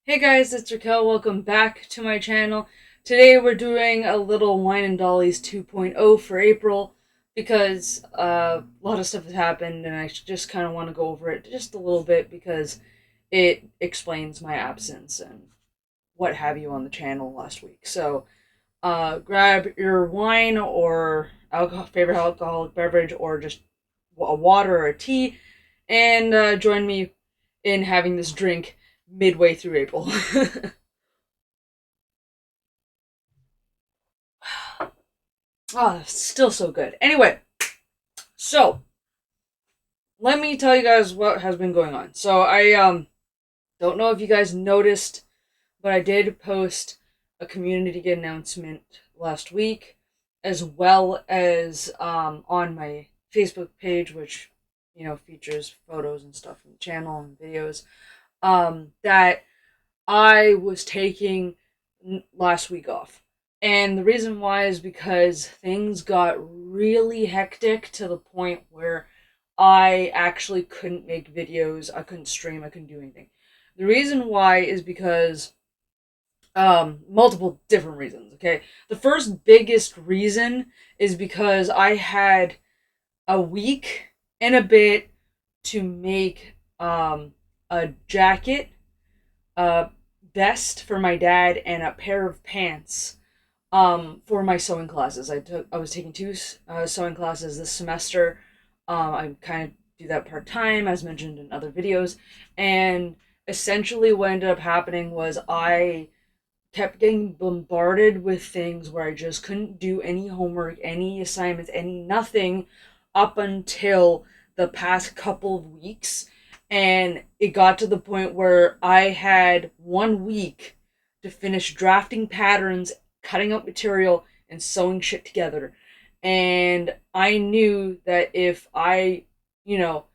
Hey guys, it's Raquel. Welcome back to my channel. Today we're doing a little Wine and Dollies 2.0 for April because a lot of stuff has happened and I just kind of want to go over it just a little bit because it explains my absence and what have you on the channel last week. So grab your wine or favorite alcoholic beverage or just a water or a tea and join me in having this drink midway through April. Oh, still so good. Anyway, so let me tell you guys what has been going on. So I don't know if you guys noticed, but I did post a community announcement last week, as well as on my Facebook page, which features photos and stuff from the channel and videos. That I was taking last week off. And the reason why is because things got really hectic to the point where I actually couldn't make videos, I couldn't stream, I couldn't do anything. The reason why is because multiple different reasons, okay? The first biggest reason is because I had a week and a bit to make a jacket, a vest for my dad, and a pair of pants for my sewing classes. I was taking two sewing classes this semester. I kind of do that part time, as mentioned in other videos, and essentially what ended up happening was I kept getting bombarded with things where I just couldn't do any homework, any assignments, any nothing up until the past couple of weeks. And it got to the point where I had 1 week to finish drafting patterns, cutting out material, and sewing shit together. And I knew that if I, you know,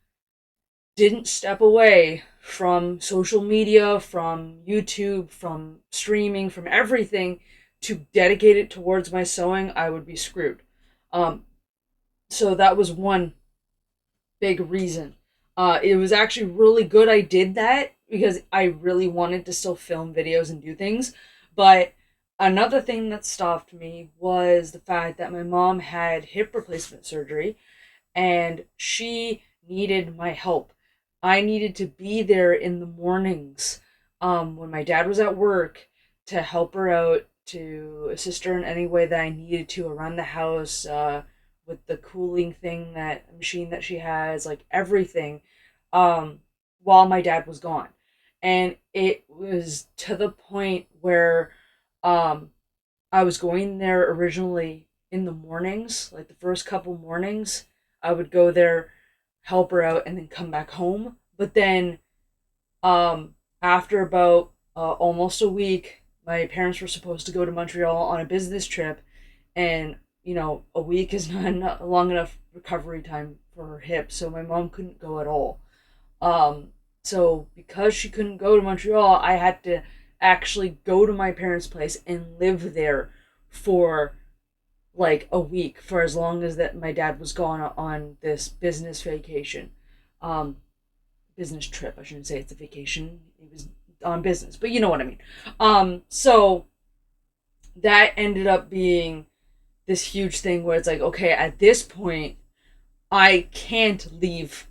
didn't step away from social media, from YouTube, from streaming, from everything to dedicate it towards my sewing, I would be screwed. Um, so that was one big reason. It was actually really good I did that because I really wanted to still film videos and do things. But another thing that stopped me was the fact that my mom had hip replacement surgery and she needed my help. I needed to be there in the mornings when my dad was at work to help her out, to assist her in any way that I needed to around the house, with the cooling thing, that machine that she has, like everything, um, while my dad was gone. And it was to the point where um, I was going there originally in the mornings, like the first couple mornings. I would go there, help her out, and then come back home. But then, after about almost a week, my parents were supposed to go to Montreal on a business trip, and a week is not long enough recovery time for her hip, so my mom couldn't go at all. Um, so because she couldn't go to Montreal, I had to actually go to my parents' place and live there for like a week, for as long as that my dad was gone on this business vacation. Um, Business trip. I shouldn't say it's a vacation. He was on business, but you know what I mean. So that ended up being this huge thing where it's like, okay, at this point, I can't leave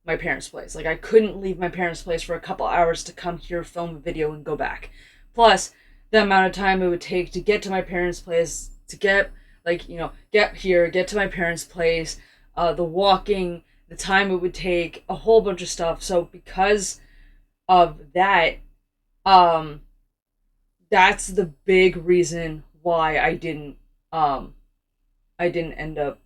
my parents' place. Like, I couldn't leave my parents' place for a couple hours to come here, film a video, and go back. Plus, the amount of time it would take to get to my parents' place, to get, like, get here, get to my parents' place, the walking, the time it would take, a whole bunch of stuff. So, because of that, um, that's the big reason why um, I didn't end up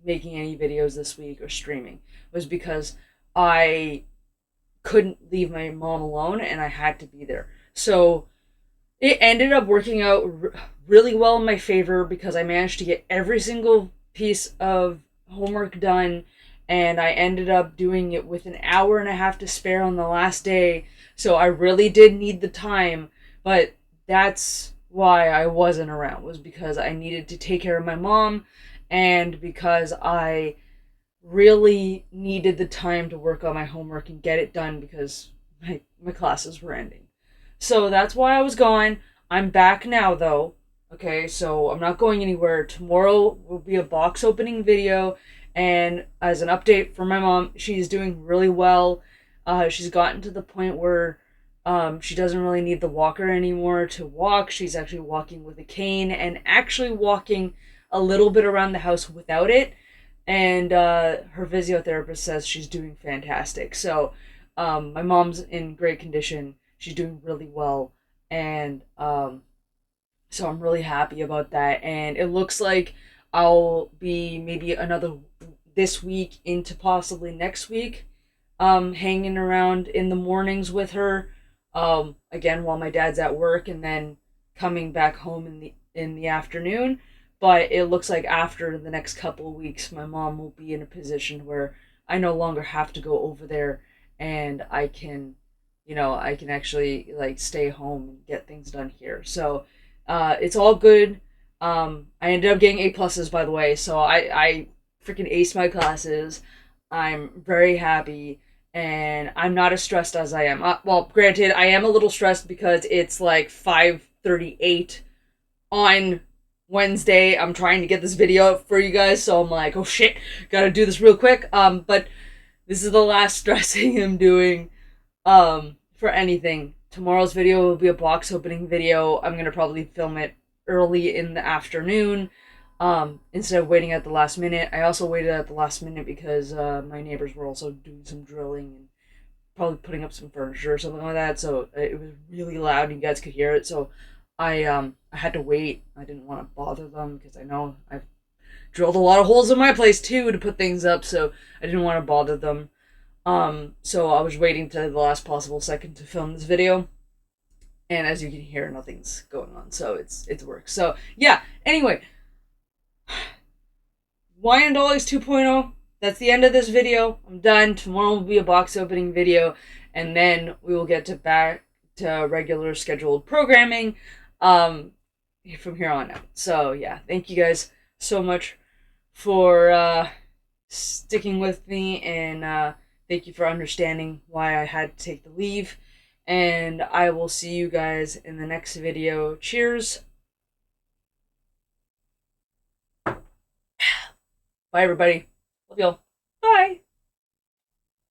making any videos this week or streaming, was because I couldn't leave my mom alone and I had to be there. So it ended up working out really well in my favor because I managed to get every single piece of homework done, and I ended up doing it with an hour and a half to spare on the last day. So I really did need the time, but that's why I wasn't around, was because I needed to take care of my mom and because I really needed the time to work on my homework and get it done because my classes were ending. So that's why I was gone. I'm back now though. Okay, so I'm not going anywhere. Tomorrow will be a box opening video, and as an update for my mom, she's doing really well. She's gotten to the point where she doesn't really need the walker anymore to walk. She's actually walking with a cane and actually walking a little bit around the house without it. And her physiotherapist says she's doing fantastic. So my mom's in great condition. She's doing really well, and so I'm really happy about that. And it looks like I'll be maybe another this week into possibly next week, hanging around in the mornings with her, again while my dad's at work, and then coming back home in the afternoon. But it looks like after the next couple of weeks, my mom will be in a position where I no longer have to go over there, and I can, I can actually like stay home and get things done here. So, it's all good. I ended up getting A pluses, by the way, so I freaking aced my classes. I'm very happy, and I'm not as stressed as I am. Well, granted, I am a little stressed because it's like 5:38 on Wednesday. I'm trying to get this video up for you guys, so I'm like, oh shit, gotta do this real quick. But this is the last stressing I'm doing for anything. Tomorrow's video will be a box opening video. I'm gonna probably film it early in the afternoon, instead of waiting at the last minute. I also waited at the last minute because my neighbors were also doing some drilling and probably putting up some furniture or something like that. So it was really loud and you guys could hear it. So I had to wait. I didn't want to bother them because I know I've drilled a lot of holes in my place too to put things up. So I didn't want to bother them. So I was waiting to the last possible second to film this video. And as you can hear, nothing's going on. So it's work. So yeah, anyway. Wine and Dollies 2.0. That's the end of this video. I'm done. Tomorrow will be a box opening video, and then we will get to back to regular scheduled programming from here on out. So yeah, thank you guys so much for sticking with me, and thank you for understanding why I had to take the leave. And I will see you guys in the next video. Cheers. Bye, everybody. Love y'all. Bye.